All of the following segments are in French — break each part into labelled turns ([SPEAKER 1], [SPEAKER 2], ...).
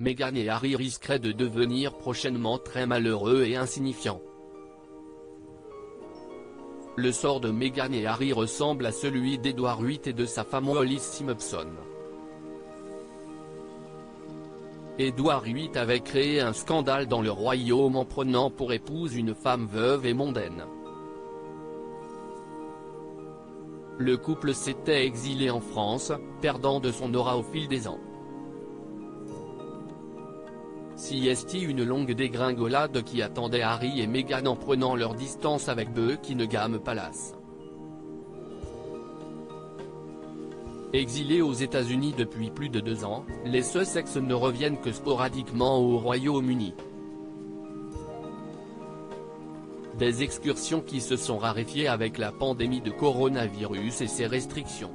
[SPEAKER 1] Meghan et Harry risqueraient de devenir prochainement très malheureux et insignifiants. Le sort de Meghan et Harry ressemble à celui d'Edward VIII et de sa femme Wallis Simpson. Edward VIII avait créé un scandale dans le royaume en prenant pour épouse une femme veuve et mondaine. Le couple s'était exilé en France, perdant de son aura au fil des ans. S'y est une longue dégringolade qui attendait Harry et Meghan en prenant leur distance avec Buckingham Palace. Exilés aux États-Unis depuis plus de 2 ans, les Sussex ne reviennent que sporadiquement au Royaume-Uni. Des excursions qui se sont raréfiées avec la pandémie de coronavirus et ses restrictions.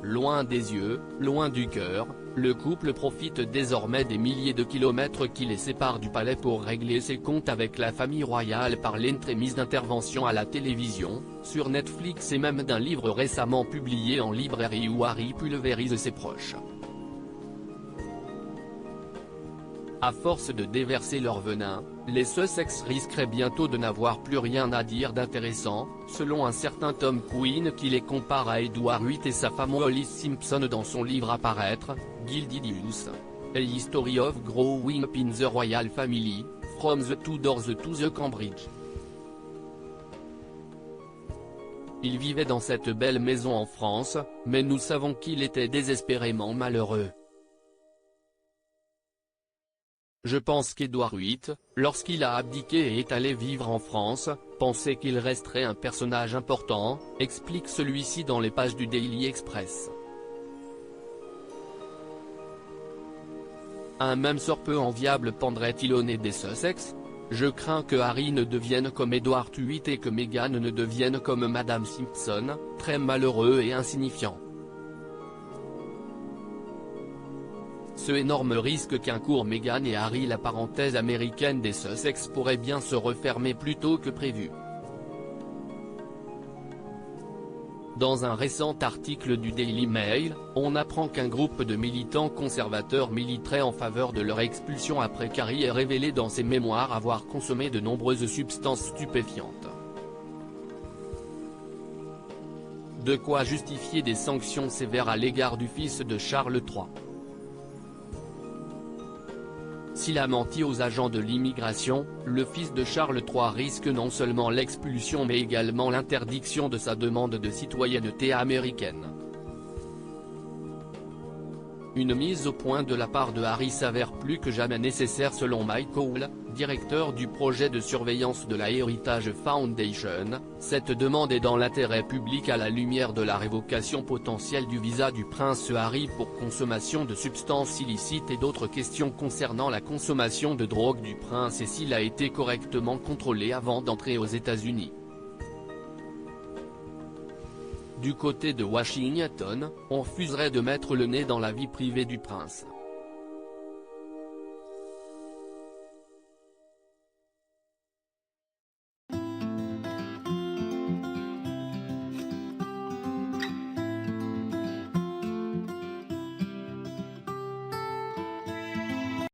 [SPEAKER 1] Loin des yeux, loin du cœur, le couple profite désormais des milliers de kilomètres qui les séparent du palais pour régler ses comptes avec la famille royale par l'entremise d'interventions à la télévision, sur Netflix et même d'un livre récemment publié en librairie où Harry pulvérise ses proches. À force de déverser leur venin, les Sussex risqueraient bientôt de n'avoir plus rien à dire d'intéressant, selon un certain Tom Quinn qui les compare à Edward VIII et sa femme Wallis Simpson dans son livre à paraître, Gilded Youth, A History of Growing Up in the Royal Family, From the Tudors to the Cambridge. Il vivait dans cette belle maison en France, mais nous savons qu'il était désespérément malheureux. Je pense qu'Edward VIII, lorsqu'il a abdiqué et est allé vivre en France, pensait qu'il resterait un personnage important, explique celui-ci dans les pages du Daily Express. Un même sort peu enviable pendrait-il au nez des Sussex? Je crains que Harry ne devienne comme Edward VIII et que Meghan ne devienne comme Madame Simpson, très malheureux et insignifiant. Ce énorme risque qu'encourent Meghan et Harry, la parenthèse américaine des Sussex pourrait bien se refermer plus tôt que prévu. Dans un récent article du Daily Mail, on apprend qu'un groupe de militants conservateurs militerait en faveur de leur expulsion après qu'Harry ait révélé dans ses mémoires avoir consommé de nombreuses substances stupéfiantes. De quoi justifier des sanctions sévères à l'égard du fils de Charles III. S'il a menti aux agents de l'immigration, le fils de Charles III risque non seulement l'expulsion mais également l'interdiction de sa demande de citoyenneté américaine. Une mise au point de la part de Harry s'avère plus que jamais nécessaire selon Mike Cole, directeur du projet de surveillance de la Heritage Foundation. Cette demande est dans l'intérêt public à la lumière de la révocation potentielle du visa du prince Harry pour consommation de substances illicites et d'autres questions concernant la consommation de drogue du prince et s'il a été correctement contrôlé avant d'entrer aux États-Unis. Du côté de Washington, on refuserait de mettre le nez dans la vie privée du prince.